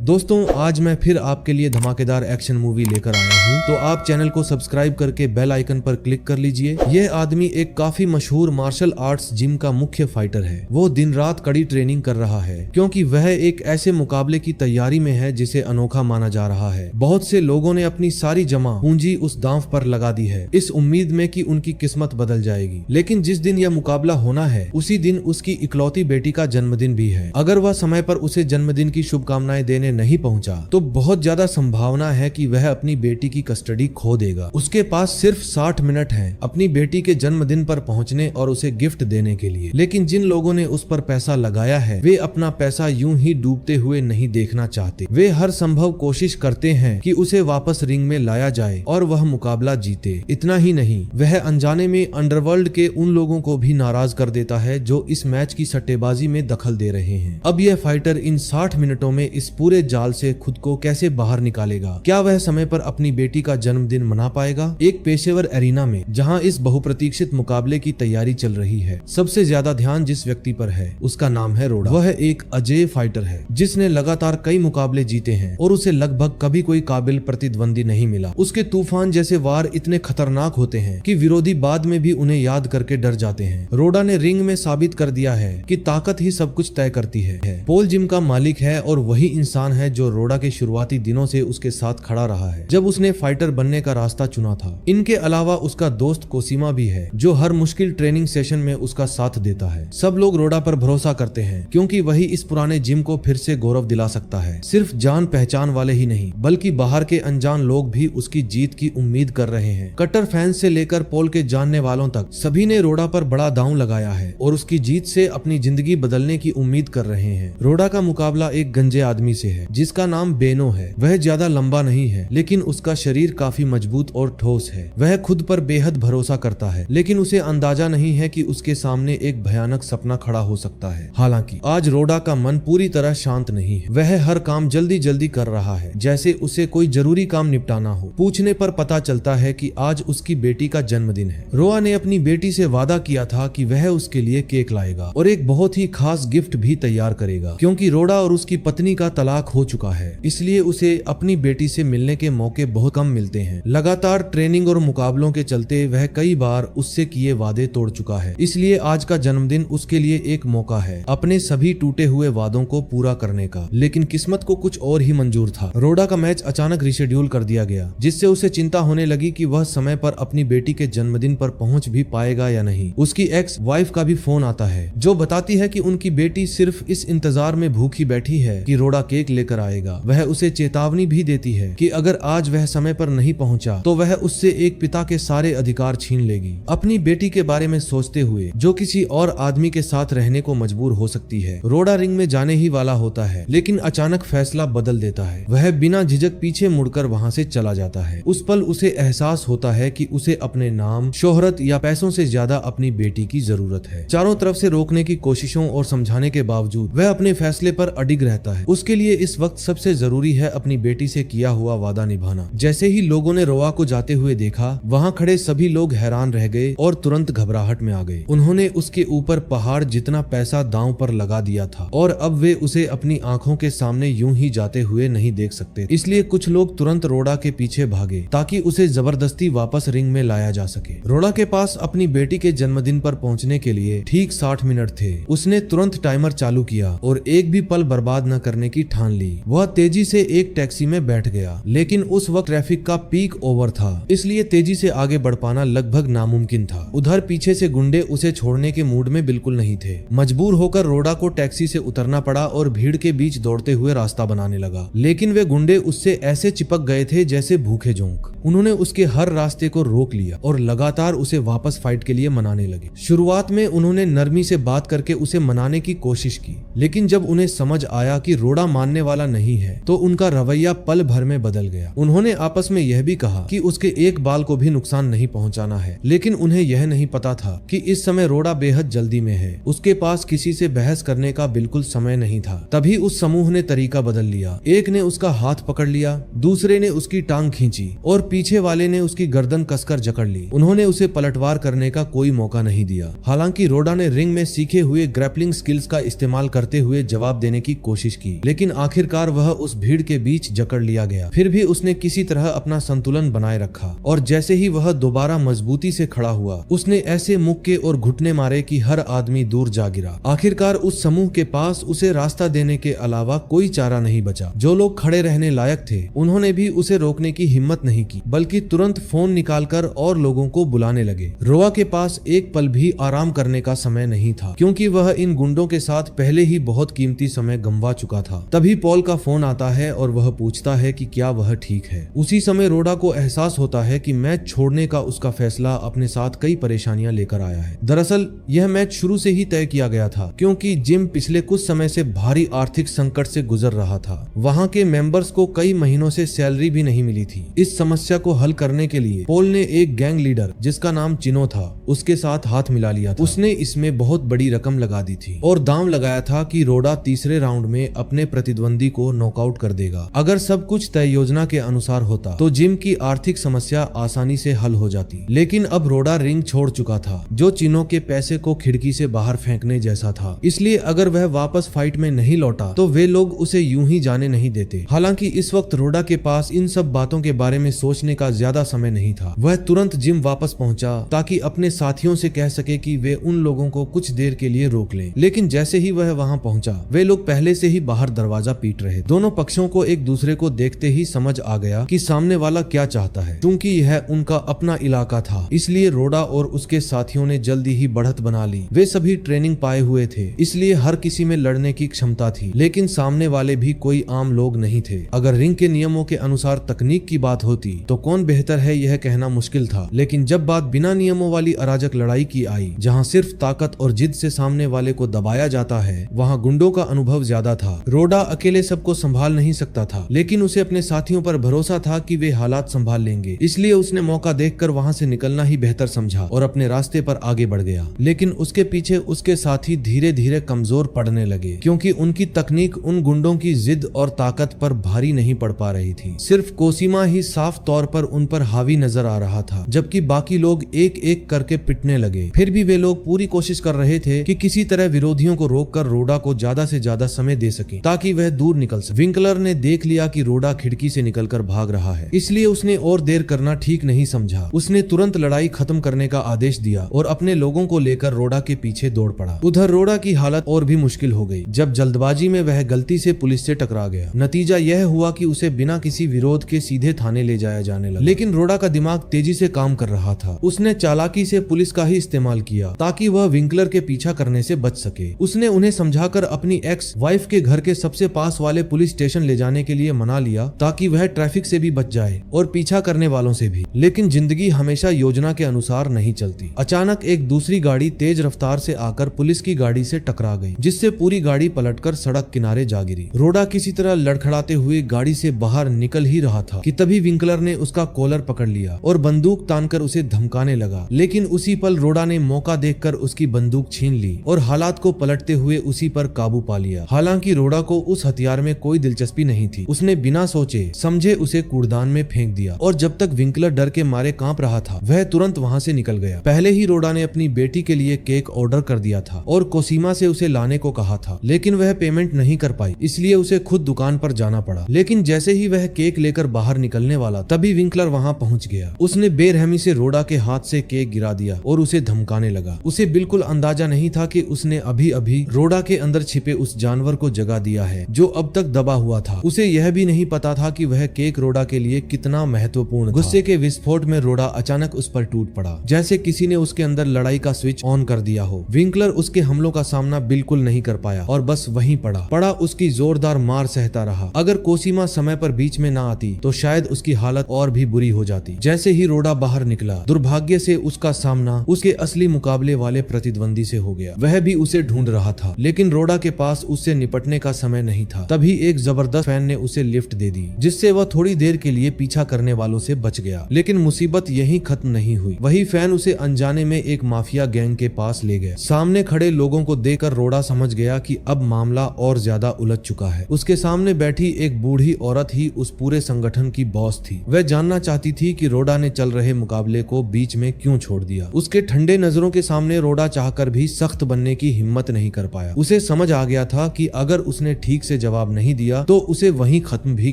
दोस्तों आज मैं फिर आपके लिए धमाकेदार एक्शन मूवी लेकर आया हूँ, तो आप चैनल को सब्सक्राइब करके बेल आइकन पर क्लिक कर लीजिए। यह आदमी एक काफी मशहूर मार्शल आर्ट्स जिम का मुख्य फाइटर है। वो दिन रात कड़ी ट्रेनिंग कर रहा है क्योंकि वह एक ऐसे मुकाबले की तैयारी में है जिसे अनोखा माना जा रहा है। बहुत से लोगों ने अपनी सारी जमा पूंजी उस दांव पर लगा दी है, इस उम्मीद में कि उनकी किस्मत बदल जाएगी। लेकिन जिस दिन यह मुकाबला होना है उसी दिन उसकी इकलौती बेटी का जन्मदिन भी है। अगर वह समय पर उसे जन्मदिन की शुभकामनाएं देने नहीं पहुंचा तो बहुत ज्यादा संभावना है कि वह अपनी बेटी की कस्टडी खो देगा। उसके पास सिर्फ 60 मिनट हैं अपनी बेटी के जन्मदिन पर पहुंचने और उसे गिफ्ट देने के लिए। लेकिन जिन लोगों ने उस पर पैसा लगाया है वे अपना पैसा यूं ही डूबते हुए नहीं देखना चाहते। वे हर संभव कोशिश करते हैं कि उसे वापस रिंग में लाया जाए और वह मुकाबला जीते। इतना ही नहीं, वह अनजाने में अंडरवर्ल्ड के उन लोगों को भी नाराज कर देता है जो इस मैच की सट्टेबाजी में दखल दे रहे हैं। अब यह फाइटर इन 60 मिनटों में इस पूरे जाल से खुद को कैसे बाहर निकालेगा? क्या वह समय पर अपनी बेटी का जन्मदिन मना पाएगा? एक पेशेवर एरिना में जहां इस बहुप्रतीक्षित मुकाबले की तैयारी चल रही है, सबसे ज्यादा ध्यान जिस व्यक्ति पर है उसका नाम है रोडा। वह एक अजेय फाइटर है जिसने लगातार कई मुकाबले जीते हैं और उसे लगभग कभी कोई काबिल प्रतिद्वंदी नहीं मिला। उसके तूफान जैसे वार इतने खतरनाक होते हैं कि विरोधी बाद में भी उन्हें याद करके डर जाते हैं। रोडा ने रिंग में साबित कर दिया है कि ताकत ही सब कुछ तय करती है। पॉल जिम का मालिक है और वही इंसान है जो रोडा के शुरुआती दिनों से उसके साथ खड़ा रहा है जब उसने फाइटर बनने का रास्ता चुना था। इनके अलावा उसका दोस्त कोसिमा भी है जो हर मुश्किल ट्रेनिंग सेशन में उसका साथ देता है। सब लोग रोडा पर भरोसा करते हैं क्योंकि वही इस पुराने जिम को फिर से गौरव दिला सकता है। सिर्फ जान पहचान वाले ही नहीं बल्कि बाहर के अनजान लोग भी उसकी जीत की उम्मीद कर रहे हैं। कट्टर फैंस से लेकर पॉल के जानने वालों तक सभी ने रोडा पर बड़ा दांव लगाया है और उसकी जीत से अपनी जिंदगी बदलने की उम्मीद कर रहे हैं। रोडा का मुकाबला एक गंजे आदमी से है जिसका नाम बेनो है। वह ज्यादा लंबा नहीं है लेकिन उसका शरीर काफी मजबूत और ठोस है। वह खुद पर बेहद भरोसा करता है लेकिन उसे अंदाजा नहीं है कि उसके सामने एक भयानक सपना खड़ा हो सकता है। हालांकि आज रोडा का मन पूरी तरह शांत नहीं है। वह हर काम जल्दी जल्दी कर रहा है जैसे उसे कोई जरूरी काम निपटाना हो। पूछने पर पता चलता है कि आज उसकी बेटी का जन्मदिन है। रोआ ने अपनी बेटी से वादा किया था कि वह उसके लिए केक लाएगा और एक बहुत ही खास गिफ्ट भी तैयार करेगा। क्योंकि रोडा और उसकी पत्नी का तलाक हो चुका है इसलिए उसे अपनी बेटी से मिलने के मौके बहुत कम मिलते हैं। लगातार ट्रेनिंग और मुकाबलों के चलते वह कई बार उससे किए वादे तोड़ चुका है। इसलिए आज का जन्मदिन उसके लिए एक मौका है अपने सभी टूटे हुए वादों को पूरा करने का। लेकिन किस्मत को कुछ और ही मंजूर था। रोडा का मैच अचानक रिशेड्यूल कर दिया गया जिससे उसे चिंता होने लगी कि वह समय पर अपनी बेटी के जन्मदिन पर पहुंच भी पाएगा या नहीं। उसकी एक्स वाइफ का भी फोन आता है जो बताती है कि उनकी बेटी सिर्फ इस इंतजार में भूखी बैठी है कि रोडा केक लेकर आएगा। वह उसे चेतावनी भी देती है कि अगर आज वह समय पर नहीं पहुंचा तो वह उससे एक पिता के सारे अधिकार छीन लेगी। अपनी बेटी के बारे में सोचते हुए जो किसी और आदमी के साथ रहने को मजबूर हो सकती है, रोडा रिंग में जाने ही वाला होता है लेकिन अचानक फैसला बदल देता है। वह बिना झिझक पीछे मुड़कर वहां से चला जाता है। उस पल उसे एहसास होता है कि उसे अपने नाम, शोहरत या पैसों से ज्यादा अपनी बेटी की जरूरत है। चारों तरफ से रोकने की कोशिशों और समझाने के बावजूद वह अपने फैसले पर अडिग रहता है। उसके लिए इस वक्त सबसे जरूरी है अपनी बेटी से किया हुआ वादा निभाना। जैसे ही लोगों ने रोआ को जाते हुए देखा, वहां खड़े सभी लोग हैरान रह गए और तुरंत घबराहट में आ गए। उन्होंने उसके ऊपर पहाड़ जितना पैसा दांव पर लगा दिया था और अब वे उसे अपनी आंखों के सामने यूं ही जाते हुए नहीं देख सकते। इसलिए कुछ लोग तुरंत रोडा के पीछे भागे ताकि उसे जबरदस्ती वापस रिंग में लाया जा सके। रोडा के पास अपनी बेटी के जन्मदिन पर पहुंचने के लिए ठीक 60 मिनट थे। उसने तुरंत टाइमर चालू किया और एक भी पल बर्बाद न करने की ठान ली। वह तेजी से एक टैक्सी में बैठ गया लेकिन उस वक्त ट्रैफिक का पीक ओवर था इसलिए तेजी से आगे बढ़ पाना लगभग नामुमकिन था। उधर पीछे से गुंडे उसे छोड़ने के मूड में बिल्कुल नहीं थे। मजबूर होकर रोडा को टैक्सी से उतरना पड़ा और भीड़ के बीच दौड़ते हुए रास्ता बनाने लगा। लेकिन वे गुंडे उससे ऐसे चिपक गए थे जैसे भूखे जोंक। उन्होंने उसके हर रास्ते को रोक लिया और लगातार उसे वापस फाइट के लिए मनाने लगे। शुरुआत में उन्होंने नरमी से बात करके उसे मनाने की कोशिश की लेकिन जब उन्हें समझ आया कि रोडा मानने वाला नहीं है तो उनका रवैया पल भर में बदल गया। उन्होंने आपस में यह भी कहा कि उसके एक बाल को भी नुकसान नहीं पहुंचाना है। लेकिन उन्हें यह नहीं पता था कि इस समय रोडा बेहद जल्दी में है। उसके पास किसी से बहस करने का बिल्कुल समय नहीं था। तभी उस समूह ने तरीका बदल लिया। एक ने उसका हाथ पकड़ लिया, दूसरे ने उसकी टांग खींची और पीछे वाले ने उसकी गर्दन कसकर जकड़ ली। उन्होंने उसे पलटवार करने का कोई मौका नहीं दिया। हालांकि रोडा ने रिंग में सीखे हुए ग्रैपलिंग स्किल्स का इस्तेमाल करते हुए जवाब देने की कोशिश की लेकिन आखिर आखिरकार वह उस भीड़ के बीच जकड़ लिया गया। फिर भी उसने किसी तरह अपना संतुलन बनाए रखा और जैसे ही वह दोबारा मजबूती से खड़ा हुआ, उसने ऐसे मुक्के और घुटने मारे कि हर आदमी दूर जा गिरा। आखिरकार उस समूह के पास उसे रास्ता देने के अलावा कोई चारा नहीं बचा। जो लोग खड़े रहने लायक थे उन्होंने भी उसे रोकने की हिम्मत नहीं की, बल्कि तुरंत फोन निकालकर और लोगों को बुलाने लगे। रोआ के पास एक पल भी आराम करने का समय नहीं था, क्योंकि वह इन गुंडों के साथ पहले ही बहुत कीमती समय गंवा चुका था। तभी पॉल का फोन आता है और वह पूछता है कि क्या वह ठीक है। उसी समय रोडा को एहसास होता है कि मैच छोड़ने का उसका फैसला अपने साथ कई परेशानियां लेकर आया है। दरअसल यह मैच शुरू से ही तय किया गया था, क्योंकि जिम पिछले कुछ समय से भारी आर्थिक संकट से गुजर रहा था। वहां के मेंबर्स को कई महीनों से सैलरी भी नहीं मिली थी। इस समस्या को हल करने के लिए पॉल ने एक गैंग लीडर जिसका नाम चिनो था उसके साथ हाथ मिला लिया था। उसने इसमें बहुत बड़ी रकम लगा दी थी और दांव लगाया था कि रोडा तीसरे राउंड में अपने प्रतिद्वंदी को नॉकआउट कर देगा। अगर सब कुछ तय योजना के अनुसार होता तो जिम की आर्थिक समस्या आसानी से हल हो जाती। लेकिन अब रोडा रिंग छोड़ चुका था, जो चिनो के पैसे को खिड़की से बाहर फेंकने जैसा था। इसलिए अगर वह वापस फाइट में नहीं लौटा तो वे लोग उसे यूं ही जाने नहीं देते। हालांकि इस वक्त रोडा के पास इन सब बातों के बारे में सोचने का ज्यादा समय नहीं था। वह तुरंत जिम वापस पहुंचा ताकि अपने साथियों से कह सके कि वे उन लोगों को कुछ देर के लिए रोक लें। लेकिन जैसे ही वह वहां पहुंचा, वे लोग पहले से ही बाहर दरवाजा पीट रहे। दोनों पक्षों को एक दूसरे को देखते ही समझ आ गया कि सामने वाला क्या चाहता है। क्योंकि यह उनका अपना इलाका था, इसलिए रोडा और उसके साथियों ने जल्दी ही बढ़त बना ली। वे सभी ट्रेनिंग पाए हुए थे, इसलिए हर किसी में लड़ने की क्षमता थी। लेकिन सामने वाले भी कोई आम लोग नहीं थे। अगर रिंग के नियमों के अनुसार तकनीक की बात होती तो कौन बेहतर है यह कहना मुश्किल था। लेकिन जब बात बिना नियमों वाली अराजक लड़ाई की आई, जहां सिर्फ ताकत और जिद से सामने वाले को दबाया जाता है, वहां गुंडों का अनुभव ज्यादा था। रोडा अकेले सबको संभाल नहीं सकता था, लेकिन उसे अपने साथियों पर भरोसा था कि वे हालात संभाल लेंगे। इसलिए उसने मौका देखकर वहां से निकलना ही बेहतर समझा और अपने रास्ते पर आगे बढ़ गया। लेकिन उसके पीछे उसके साथी धीरे धीरे कमजोर पड़ने लगे, क्योंकि उनकी तकनीक उन गुंडों की जिद और ताकत पर भारी नहीं पड़ पा रही थी। सिर्फ कोसीमा ही साफ तौर पर उन पर हावी नजर आ रहा था, जबकि बाकी लोग एक एक करके पिटने लगे। फिर भी वे लोग पूरी कोशिश कर रहे थे कि किसी तरह विरोधियों को रोककर रोडा को ज्यादा से ज्यादा समय दे सके, ताकि वह दूर निकल सके। विंकलर ने देख लिया कि रोडा खिड़की से निकलकर भाग रहा है, इसलिए उसने और देर करना ठीक नहीं समझा। उसने तुरंत लड़ाई खत्म करने का आदेश दिया और अपने लोगों को लेकर रोडा के पीछे दौड़ पड़ा। उधर रोडा की हालत और भी मुश्किल हो गई जब जल्दबाजी में वह गलती से पुलिस से टकरा गया। नतीजा यह हुआ कि उसे बिना किसी विरोध के सीधे थाने ले जाया जाने लगा। लेकिन रोडा का दिमाग तेजी से काम कर रहा था। उसने चालाकी से पुलिस का ही इस्तेमाल किया ताकि वह विंकलर के पीछा करने से बच सके। उसने उन्हें समझाकर अपनी एक्स वाइफ के घर के सबसे पास वाले पुलिस स्टेशन ले जाने के लिए मना लिया, ताकि वह ट्रैफिक से भी बच जाए और पीछा करने वालों से भी। लेकिन जिंदगी हमेशा योजना के अनुसार नहीं चलती। अचानक एक दूसरी गाड़ी तेज रफ्तार से आकर पुलिस की गाड़ी से टकरा गई, जिससे पूरी गाड़ी पलटकर सड़क किनारे जा गिरी। रोडा किसी तरह लड़खड़ाते हुए गाड़ी से बाहर निकल ही रहा था कि तभी विंकलर ने उसका कॉलर पकड़ लिया और बंदूक तानकर उसे धमकाने लगा। लेकिन उसी पल रोडा ने मौका देखकर उसकी बंदूक छीन ली और हालात को पलटते हुए उसी पर काबू पा लिया। हालांकि रोडा को उस हथियार में कोई दिलचस्पी नहीं थी। उसने बिना सोचे समझे उसे कूड़दान में फेंक दिया और जब तक विंकलर डर के मारे कांप रहा था, वह तुरंत वहां से निकल गया। पहले ही रोडा ने अपनी बेटी के लिए केक ऑर्डर कर दिया था और कोसीमा से उसे लाने को कहा था, लेकिन वह पेमेंट नहीं कर पाई, इसलिए उसे खुद दुकान पर जाना पड़ा। लेकिन जैसे ही वह केक लेकर बाहर निकलने वाला, तभी विंकलर वहां पहुंच गया। उसने बेरहमी से रोडा के हाथ से केक गिरा दिया और उसे धमकाने लगा। उसे बिल्कुल अंदाजा नहीं था कि उसने अभी अभी रोडा के अंदर छिपे उस जानवर को जगा दिया है जो अब तक दबा हुआ था। उसे यह भी नहीं पता था कि वह केक रोडा के लिए कितना महत्वपूर्ण था। गुस्से के विस्फोट में रोडा अचानक उस पर टूट पड़ा, जैसे किसी ने उसके अंदर लड़ाई का स्विच ऑन कर दिया हो। विंकलर उसके हमलों का सामना बिल्कुल नहीं कर पाया और बस वहीं पड़ा उसकी जोरदार मार सहता रहा। अगर कोसीमा समय पर बीच में ना आती तो शायद उसकी हालत और भी बुरी हो जाती। जैसे ही रोडा बाहर निकला, दुर्भाग्य से उसका सामना उसके असली मुकाबले वाले प्रतिद्वंदी से हो गया। वह भी उसे ढूंढ रहा था, लेकिन रोडा के पास उससे निपटने का समय नहीं था। तभी एक जबरदस्त फैन ने उसे लिफ्ट दे दी, जिससे वह थोड़ी देर के लिए पीछा करने वालों से बच गया। लेकिन मुसीबत यहीं खत्म नहीं हुई। वही फैन उसे अनजाने में एक माफिया गैंग के पास ले गया। सामने खड़े लोगों को देखकर रोडा समझ गया कि अब मामला और ज्यादा उलझ चुका है। उसके सामने बैठी एक बूढ़ी औरत ही उस पूरे संगठन की बॉस थी। वह जानना चाहती थी कि रोडा ने चल रहे मुकाबले को बीच में क्यों छोड़ दिया। उसके ठंडे नजरों के सामने रोडा चाहकर भी सख्त बनने की हिम्मत नहीं कर पाया। उसे समझ आ गया था कि अगर उसने ठीक से जवाब नहीं दिया तो उसे वहीं खत्म भी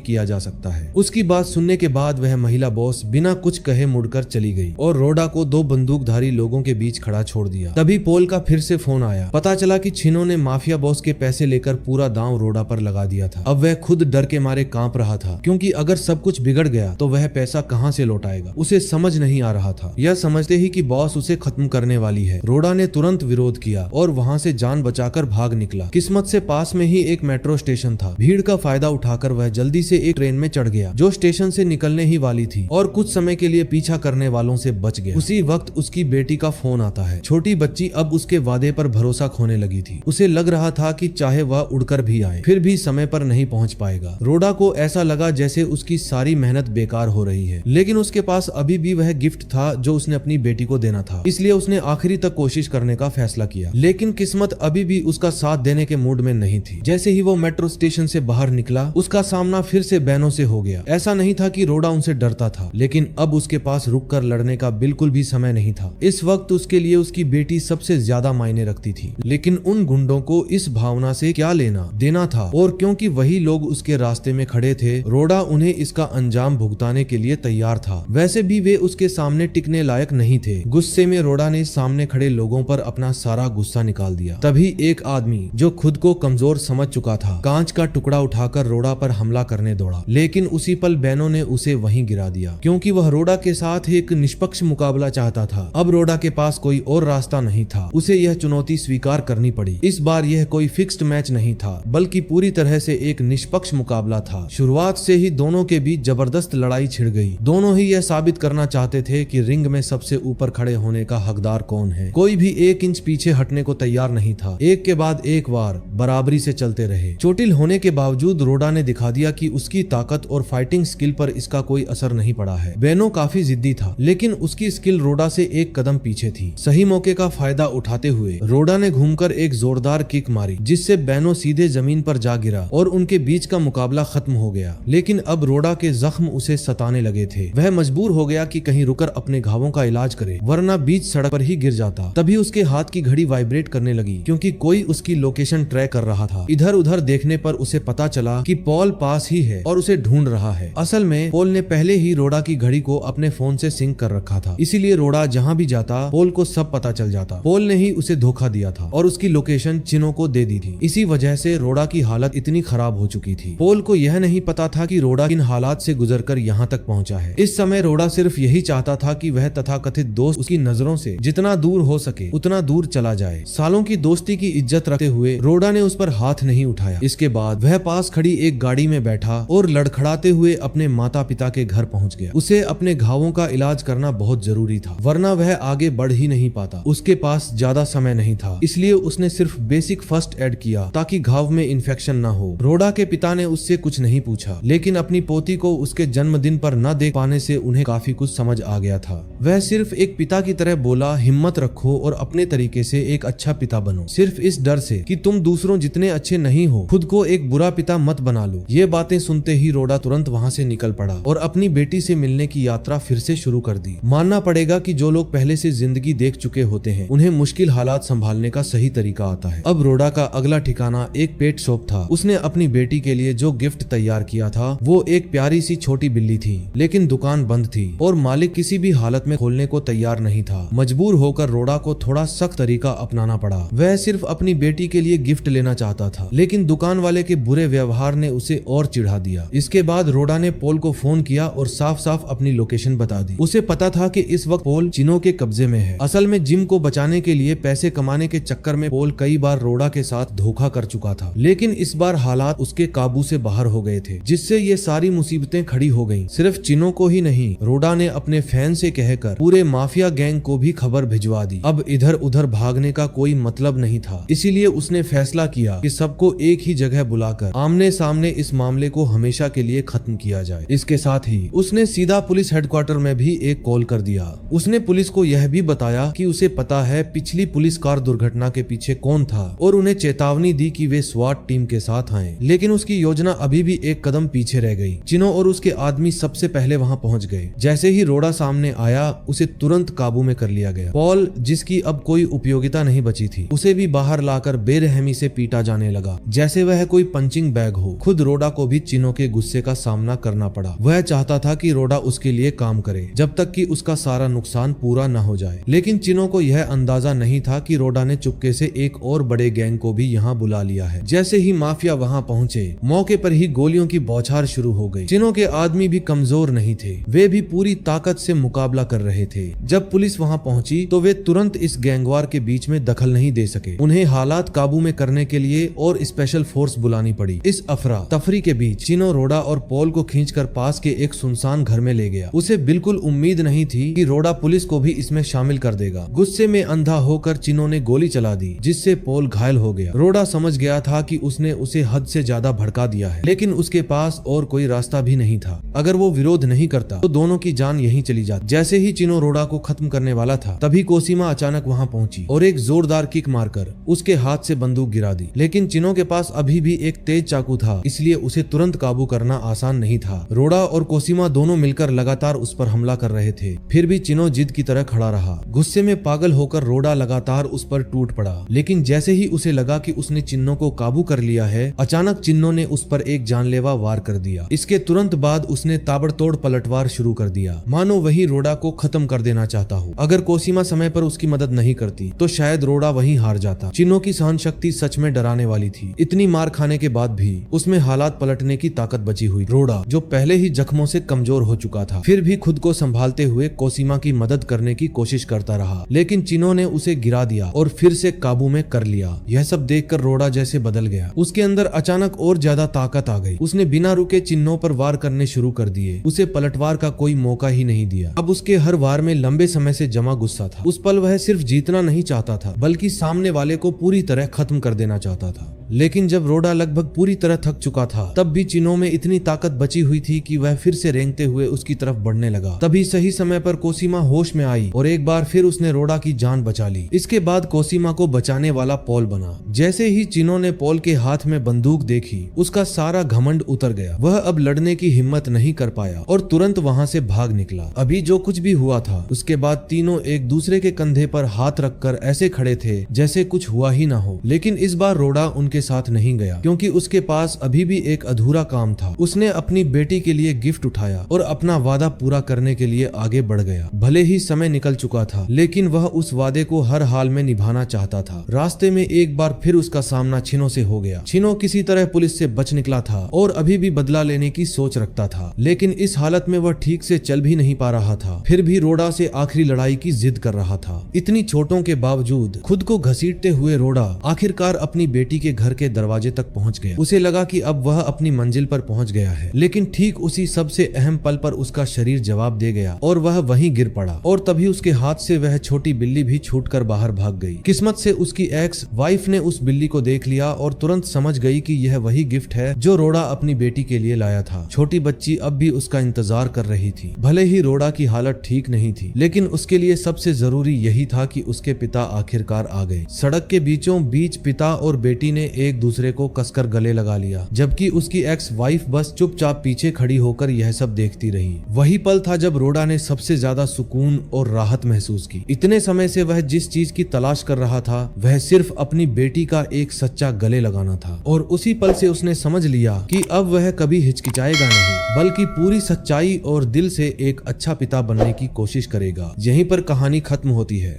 किया जा सकता है। उसकी बात सुनने के बाद वह महिला बॉस बिना कुछ कहे मुड़कर चली गई और रोडा को दो बंदूकधारी लोगों के बीच खड़ा छोड़ दिया। तभी पोल का फिर से फोन आया। पता चला कि चिनो ने माफिया बॉस के पैसे लेकर पूरा दांव रोडा पर लगा दिया था। अब वह खुद डर के मारे कांप रहा था, क्योंकि अगर सब कुछ बिगड़ गया तो वह पैसा कहां से लौटाएगा। उसे समझ नहीं आ रहा था। यह समझते ही कि बॉस उसे खत्म करने वाली है, रोडा ने तुरंत विरोध किया और वहां से जान बचाकर भाग निकला। किस्मत से पास में ही एक मेट्रो स्टेशन था। भीड़ का फायदा उठाकर वह जल्दी से एक ट्रेन में चढ़ गया जो स्टेशन से निकलने ही वाली थी और कुछ समय के लिए पीछा करने वालों से बच गया। उसी वक्त उसकी बेटी का फोन आता है। छोटी बच्ची अब उसके वादे पर भरोसा खोने लगी थी। उसे लग रहा था कि चाहे वह उड़कर भी आए फिर भी समय पर नहीं पहुंच पाएगा। रोडा को ऐसा लगा जैसे उसकी सारी मेहनत बेकार हो रही है, लेकिन उसके पास अभी भी वह गिफ्ट था जो उसने अपनी बेटी को देना था। इसलिए उसने आखिरी तक कोशिश करने का फैसला किया, लेकिन किस्मत अभी भी उसका साथ देने के मूड में नहीं थी। जैसे ही वो मेट्रो स्टेशन से बाहर निकला, उसका सामना फिर से बैनो से हो गया। ऐसा नहीं था कि रोडा उनसे डरता था, लेकिन अब उसके पास रुककर लड़ने का बिल्कुल भी समय नहीं था। इस वक्त उसके लिए उसकी बेटी सबसे ज्यादा मायने रखती थी, लेकिन उन गुंडों को इस भावना से क्या लेना देना था। और क्योंकि वही लोग उसके रास्ते में खड़े थे, रोडा उन्हें इसका अंजाम भुगताने के लिए तैयार था। वैसे भी वे उसके सामने टिकने लायक नहीं थे। गुस्से में रोडा ने सामने खड़े लोगों पर अपना सारा गुस्सा निकाल दिया। तभी एक आदमी जो खुद को कमजोर समझ चुका था, कांच का टुकड़ा उठाकर रोडा पर हमला करने दौड़ा, लेकिन उसी पल बैनो ने उसे वहीं गिरा दिया, क्योंकि वह रोडा के साथ एक निष्पक्ष मुकाबला चाहता था। अब रोडा के पास कोई और रास्ता नहीं था। उसे यह चुनौती स्वीकार करनी पड़ी। इस बार यह कोई फिक्स्ड मैच नहीं था, बल्कि पूरी तरह से एक निष्पक्ष मुकाबला था। शुरुआत से ही दोनों के बीच जबरदस्त लड़ाई छिड़ गई। दोनों ही यह साबित करना चाहते थे कि रिंग में सबसे ऊपर खड़े होने का हकदार कौन है। कोई भी एक इंच पीछे हटने को तैयार नहीं था। एक के बाद एक वार बराबरी से चलते रहे। चोटिल होने के बावजूद रोडा ने दिखा दिया कि उसकी ताकत और फाइटिंग स्किल पर इसका कोई असर नहीं पड़ा है। बेनो काफी जिद्दी था, लेकिन उसकी स्किल रोडा से एक कदम पीछे थी। सही मौके का फायदा उठाते हुए रोडा ने घूमकर एक जोरदार किक मारी, जिससे बेनो सीधे जमीन पर जा गिरा और उनके बीच का मुकाबला खत्म हो गया। लेकिन अब रोडा के जख्म उसे सताने लगे थे। वह मजबूर हो गया कि कहीं रुकर अपने घावों का इलाज करे, वरना बीच सड़क पर ही गिर जाता। तभी उसके हाथ की घड़ी वाइब्रेट करने लगी, क्योंकि कोई उसकी लोकेशन ट्रैक कर रहा था। इधर उधर देखने पर उसे पता चला कि पॉल पास ही है और उसे ढूंढ रहा है। असल में पॉल ने पहले ही रोडा की घड़ी को अपने फोन से सिंक कर रखा था, इसीलिए रोडा जहाँ भी जाता पॉल को सब पता चल जाता। पॉल ने ही उसे धोखा दिया था और उसकी लोकेशन चिनो को दे दी थी। इसी वजह से रोडा की हालत इतनी खराब हो चुकी थी। पॉल को यह नहीं पता था कि रोडा किन हालात से गुजरकर यहाँ तक पहुँचा है। इस समय रोडा सिर्फ यही चाहता था कि वह तथाकथित दोस्त उसकी नजरों से जितना दूर हो सके उतना दूर चला जाए। सालों की दोस्ती की इज्जत रखते हुए रोडा ने उस पर हाथ नहीं उठाया। इसके बाद वह पास खड़ी एक गाड़ी में बैठा और लड़खड़ाते हुए अपने माता पिता के घर पहुंच गया। उसे अपने घावों का इलाज करना बहुत जरूरी था, वरना वह आगे बढ़ ही नहीं पाता। उसके पास ज्यादा समय नहीं था, इसलिए उसने सिर्फ बेसिक फर्स्ट एड किया ताकि घाव में इन्फेक्शन न हो। रोडा के पिता ने उससे कुछ नहीं पूछा, लेकिन अपनी पोती को उसके जन्मदिन पर न देख पाने से उन्हें काफी कुछ समझ आ गया था। वह सिर्फ एक पिता की तरह बोला, हिम्मत रखो और अपने तरीके से एक अच्छा पिता बनो, सिर्फ इस डर से कि तुम दूसरों जितने अच्छे नहीं हो, खुद को एक बुरा पिता मत बना लो। ये बातें सुनते ही रोडा तुरंत वहाँ से निकल पड़ा और अपनी बेटी से मिलने की यात्रा फिर से शुरू कर दी। मानना पड़ेगा कि जो लोग पहले से जिंदगी देख चुके होते हैं, उन्हें मुश्किल हालात संभालने का सही तरीका आता है। अब रोडा का अगला ठिकाना एक पेट शॉप था। उसने अपनी बेटी के लिए जो गिफ्ट तैयार किया था वो एक प्यारी सी छोटी बिल्ली थी, लेकिन दुकान बंद थी और मालिक किसी भी हालत में खोलने को तैयार नहीं था। मजबूर होकर रोडा को थोड़ा सख्त तरीका अपनाना पड़ा। वह सिर्फ अपनी बेटी के लिए गिफ्ट लेना चाहता था, लेकिन दुकान वाले के बुरे व्यवहार ने उसे और चिढ़ा दिया। इसके बाद रोडा ने पोल को फोन किया और साफ साफ अपनी लोकेशन बता दी। उसे पता था कि इस वक्त पोल चिनो के कब्जे में है। असल में जिम को बचाने के लिए पैसे कमाने के चक्कर में पोल कई बार रोडा के साथ धोखा कर चुका था, लेकिन इस बार हालात उसके काबू से बाहर हो गए थे, जिससे ये सारी मुसीबतें खड़ी हो गईं। सिर्फ चिनो को ही नहीं, रोडा ने अपने फैन से कहकर पूरे माफिया गैंग को भी खबर भिजवा दी। अब इधर उधर भागने का कोई मतलब नहीं था, इसीलिए उसने फैसला किया कि सबको एक ही जगह बुलाकर आमने सामने इस मामले को हमेशा के लिए खत्म किया जाए। इसके साथ ही उसने सीधा पुलिस हेडक्वार्टर में भी एक कॉल कर दिया। उसने पुलिस को यह भी बताया कि उसे पता है पिछली पुलिस कार दुर्घटना के पीछे कौन था और उन्हें चेतावनी दी कि वे स्वाट टीम के साथ आएं। लेकिन उसकी योजना अभी भी एक कदम पीछे रह गई। चिनो और उसके आदमी सबसे पहले वहां पहुंच गए। जैसे ही रोडा सामने आया, उसे तुरंत काबू में कर लिया गया। पॉल, जिसकी अब कोई उपयोगिता नहीं बची थी, उसे भी बाहर लाकर बेरहमी से पीटा जाने लगा, जैसे वह वह कोई पंचिंग बैग हो। खुद रोडा को भी चिनो के गुस्से का सामना करना पड़ा। वह चाहता था कि रोडा उसके लिए काम करे जब तक कि उसका सारा नुकसान पूरा न हो जाए, लेकिन चिनो को यह अंदाजा नहीं था कि रोडा ने चुपके से एक और बड़े गैंग को भी यहाँ बुला लिया है। जैसे ही माफिया वहाँ पहुँचे, मौके पर ही गोलियों की बौछार शुरू हो गई। चिनो के आदमी भी कमजोर नहीं थे, वे भी पूरी ताकत से मुकाबला कर रहे थे। जब पुलिस वहाँ पहुंची तो वे तुरंत इस गैंगवार के बीच में दखल नहीं दे सके। उन्हें हालात काबू में करने के लिए और स्पेशल फोर्स बुलानी पड़ी। इस अफरा तफरी के बीच चिनो रोडा और पॉल को खींचकर पास के एक सुनसान घर में ले गया। उसे बिल्कुल उम्मीद नहीं थी कि रोडा पुलिस को भी इसमें शामिल कर देगा। गुस्से में अंधा होकर चिनो ने गोली चला दी, जिससे पॉल घायल हो गया। रोडा समझ गया था कि उसने उसे हद से ज्यादा भड़का दिया है, लेकिन उसके पास और कोई रास्ता भी नहीं था। अगर वो विरोध नहीं करता तो दोनों की जान यहीं चली जाती। जैसे ही चिनो रोडा को खत्म करने वाला था, तभी कोसीमा अचानक वहां पहुंची और एक जोरदार किक मारकर उसके हाथ से बंदूक गिरा दी। लेकिन चिनो के पास अभी भी एक तेज चाकू था, इसलिए उसे तुरंत काबू करना आसान नहीं था। रोडा और कोसीमा दोनों मिलकर लगातार उस पर हमला कर रहे थे, फिर भी चिनो जिद की तरह खड़ा रहा। गुस्से में पागल होकर रोडा लगातार उस पर टूट पड़ा, लेकिन जैसे ही उसे लगा कि उसने चिन्नो को काबू कर लिया है, अचानक चिन्नो ने उस पर एक जानलेवा वार कर दिया। इसके तुरंत बाद उसने ताबड़तोड़ पलटवार शुरू कर दिया, मानो वही रोडा को खत्म कर देना चाहता हो। अगर कोसीमा समय पर उसकी मदद नहीं करती तो शायद रोडा वहीं हार जाता। चिनो की सहन शक्ति सच में डराने वाली थी। इतनी मार खाने के बाद भी उसमें हालात पलटने की ताकत बची हुई। रोडा, जो पहले ही जख्मों से कमजोर हो चुका था, फिर भी खुद को संभालते हुए कोसीमा की मदद करने की कोशिश करता रहा, लेकिन चिनो ने उसे गिरा दिया और फिर से काबू में कर लिया। यह सब देखकर रोडा जैसे बदल गया। उसके अंदर अचानक और ज्यादा ताकत आ गई। उसने बिना रुके चिन्हों पर वार करने शुरू कर दिए। उसे पलटवार का कोई मौका ही नहीं दिया। अब उसके हर वार में लंबे समय से जमा गुस्सा था। उस पल वह सिर्फ जीतना नहीं चाहता था, बल्कि सामने वाले को पूरी तरह खत्म कर देना चाहता था। लेकिन जब रोडा लगभग पूरी तरह थक चुका था, तब भी चिनो में इतनी ताकत बची हुई थी कि वह फिर से रेंगते हुए उसकी तरफ बढ़ने लगा। तभी सही समय पर कोसीमा होश में आई और एक बार फिर उसने रोडा की जान बचा ली। इसके बाद कोसीमा को बचाने वाला पॉल बना। जैसे ही चिनो ने पॉल के हाथ में बंदूक देखी, उसका सारा घमंड उतर गया। वह अब लड़ने की हिम्मत नहीं कर पाया और तुरंत वहां से भाग निकला। अभी जो कुछ भी हुआ था, उसके बाद तीनों एक दूसरे के कंधे पर हाथ रखकर ऐसे खड़े थे जैसे कुछ हुआ ही ना हो। लेकिन इस बार रोडा उनके साथ नहीं गया, क्योंकि उसके पास अभी भी एक अधूरा काम था। उसने अपनी बेटी के लिए गिफ्ट उठाया और अपना वादा पूरा करने के लिए आगे बढ़ गया। भले ही समय निकल चुका था, लेकिन वह उस वादे को हर हाल में निभाना चाहता था। रास्ते में एक बार फिर उसका सामना चिनो से हो गया। चिनो किसी तरह पुलिस से बच निकला था और अभी भी बदला लेने की सोच रखता था, लेकिन इस हालत में वह ठीक से चल भी नहीं पा रहा था। फिर भी रोडा से आखिरी लड़ाई की जिद कर रहा था। इतनी चोटों के बावजूद खुद को घसीटते हुए रोडा आखिरकार अपनी बेटी के घर के दरवाजे तक पहुंच गया। उसे लगा कि अब वह अपनी मंजिल पर पहुंच गया है, लेकिन ठीक उसी सबसे अहम पल पर उसका शरीर जवाब दे गया और वह वहीं गिर पड़ा। और तभी उसके हाथ से वह छोटी बिल्ली भी छूटकर बाहर भाग गई। किस्मत से उसकी एक्स वाइफ ने उस बिल्ली को देख लिया और तुरंत समझ गई कि यह वही गिफ्ट है जो रोडा अपनी बेटी के लिए लाया था। छोटी बच्ची अब भी उसका इंतजार कर रही थी। भले ही रोडा की हालत ठीक नहीं थी, लेकिन उसके लिए सबसे जरूरी यही था कि उसके पिता आखिरकार आ गए। सड़क के बीचों बीच पिता और बेटी ने एक दूसरे को कसकर गले लगा लिया, जबकि उसकी एक्स वाइफ बस चुपचाप पीछे खड़ी होकर यह सब देखती रही। वही पल था जब रोडा ने सबसे ज्यादा सुकून और राहत महसूस की। इतने समय से वह जिस चीज की तलाश कर रहा था, वह सिर्फ अपनी बेटी का एक सच्चा गले लगाना था। और उसी पल से उसने समझ लिया कि अब वह कभी हिचकिचाएगा नहीं, बल्कि पूरी सच्चाई और दिल से एक अच्छा पिता बनने की कोशिश करेगा। यहीं पर कहानी खत्म होती है।